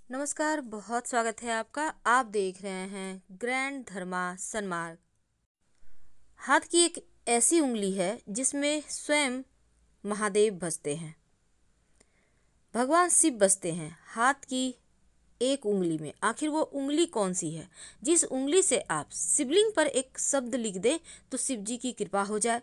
नमस्कार, बहुत स्वागत है आपका। आप देख रहे हैं ग्रैंड धर्मा सन्मार्ग। हाथ की एक ऐसी उंगली है जिसमें स्वयं महादेव बसते हैं, भगवान शिव बसते हैं। हाथ की एक उंगली में आखिर वो उंगली कौन सी है जिस उंगली से आप शिवलिंग पर एक शब्द लिख दे तो शिव जी की कृपा हो जाए।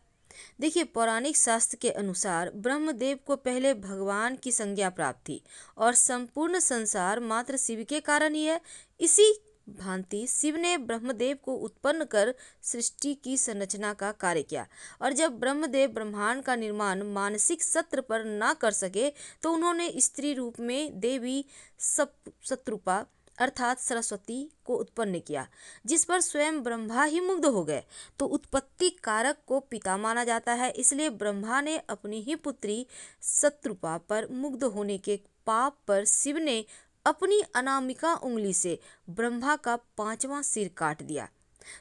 देखिए, पौराणिक शास्त्र के अनुसार ब्रह्मदेव को पहले भगवान की संज्ञा प्राप्त थी और संपूर्ण संसार मात्र शिव के कारण ही है। इसी भांति शिव ने ब्रह्मदेव को उत्पन्न कर सृष्टि की संरचना का कार्य किया, और जब ब्रह्मदेव ब्रह्मांड का निर्माण मानसिक सत्र पर ना कर सके तो उन्होंने स्त्री रूप में देवी शतरूपा अर्थात सरस्वती को उत्पन्न किया, जिस पर स्वयं ब्रह्मा ही मुग्ध हो गए। तो उत्पत्ति कारक को पिता माना जाता है, इसलिए ब्रह्मा ने अपनी ही पुत्री शतरूपा पर मुग्ध होने के पाप पर शिव ने अपनी अनामिका उंगली से ब्रह्मा का 5वां सिर काट दिया।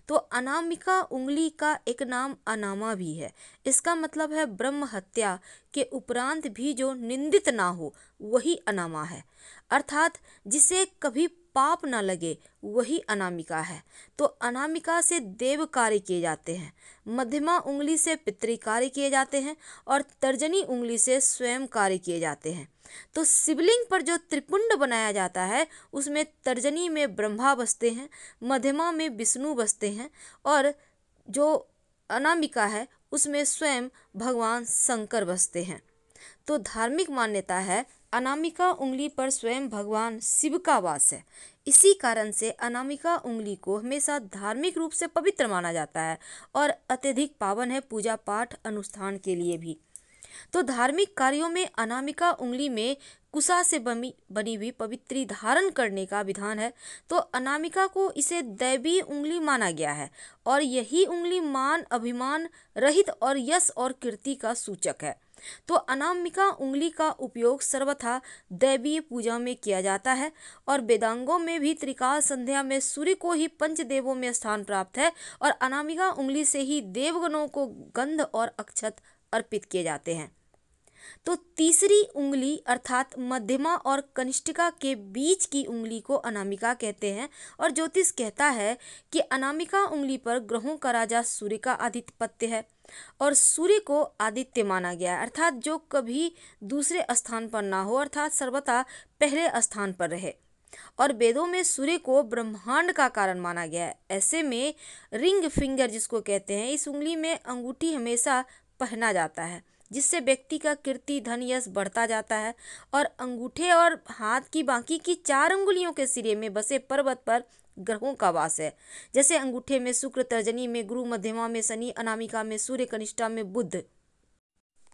तो अनामिका उंगली का एक नाम अनामा भी है। इसका मतलब है ब्रह्म हत्या के उपरांत भी जो निंदित ना हो वही अनामा है, अर्थात जिसे कभी पाप न लगे वही अनामिका है। तो अनामिका से देव कार्य किए जाते हैं, मध्यमा उंगली से पितृ कार्य किए जाते हैं और तर्जनी उंगली से स्वयं कार्य किए जाते हैं। तो शिवलिंग पर जो त्रिपुंड बनाया जाता है उसमें तर्जनी में ब्रह्मा बसते हैं, मध्यमा में विष्णु बसते हैं और जो अनामिका है उसमें स्वयं भगवान शंकर बसते हैं। तो धार्मिक मान्यता है अनामिका उंगली पर स्वयं भगवान शिव का वास है। इसी कारण से अनामिका उंगली को हमेशा धार्मिक रूप से पवित्र माना जाता है और अत्यधिक पावन है पूजा पाठ अनुष्ठान के लिए भी। तो धार्मिक कार्यों में अनामिका उंगली में कुशा से बनी हुई पवित्री धारण करने का विधान है। तो अनामिका को इसे दैवीय उंगली माना गया है और यही उंगली मान अभिमान रहित और यश और कीर्ति का सूचक है। तो अनामिका उंगली का उपयोग सर्वथा दैवीय पूजा में किया जाता है और वेदांगों में भी त्रिकाल संध्या में सूर्य को ही पंचदेवों में स्थान प्राप्त है और अनामिका उंगली से ही देवगणों को गंध और अक्षत अर्पित किए जाते हैं। तो तीसरी उंगली अर्थात मध्यमा और कनिष्ठिका के बीच की उंगली को अनामिका कहते हैं और ज्योतिष कहता है कि अनामिका उंगली पर ग्रहों का राजा सूर्य का आधिपत्य है और सूर्य को आदित्य माना गया है, अर्थात जो कभी दूसरे स्थान पर ना हो, अर्थात सर्वथा पहले स्थान पर रहे। और वेदों में सूर्य को ब्रह्मांड का कारण माना गया है। ऐसे में रिंग फिंगर जिसको कहते हैं, इस उंगली में अंगूठी हमेशा पहना जाता है जिससे व्यक्ति का कीर्ति धन यश बढ़ता जाता है। और अंगूठे और हाथ की बाकी की 4 अंगुलियों के सिरे में बसे पर्वत पर ग्रहों का वास है। जैसे अंगूठे में शुक्र, तर्जनी में गुरु, मध्यमा में शनि, अनामिका में सूर्य, कनिष्ठा में बुध।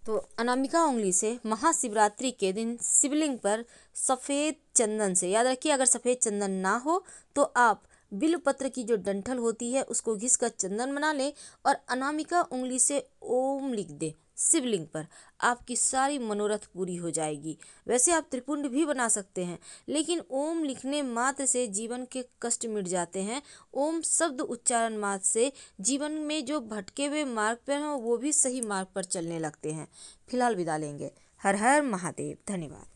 तो अनामिका उंगली से महाशिवरात्रि के दिन शिवलिंग पर सफ़ेद चंदन से, याद रखिए अगर सफ़ेद चंदन ना हो तो आप बिल्वपत्र की जो डंठल होती है उसको घिस कर चंदन बना लें और अनामिका उंगली से ओम लिख दे शिवलिंग पर, आपकी सारी मनोरथ पूरी हो जाएगी। वैसे आप त्रिपुंड भी बना सकते हैं, लेकिन ओम लिखने मात्र से जीवन के कष्ट मिट जाते हैं। ओम शब्द उच्चारण मात्र से जीवन में जो भटके हुए मार्ग पर हों वो भी सही मार्ग पर चलने लगते हैं। फिलहाल विदा लेंगे। हर हर महादेव। धन्यवाद।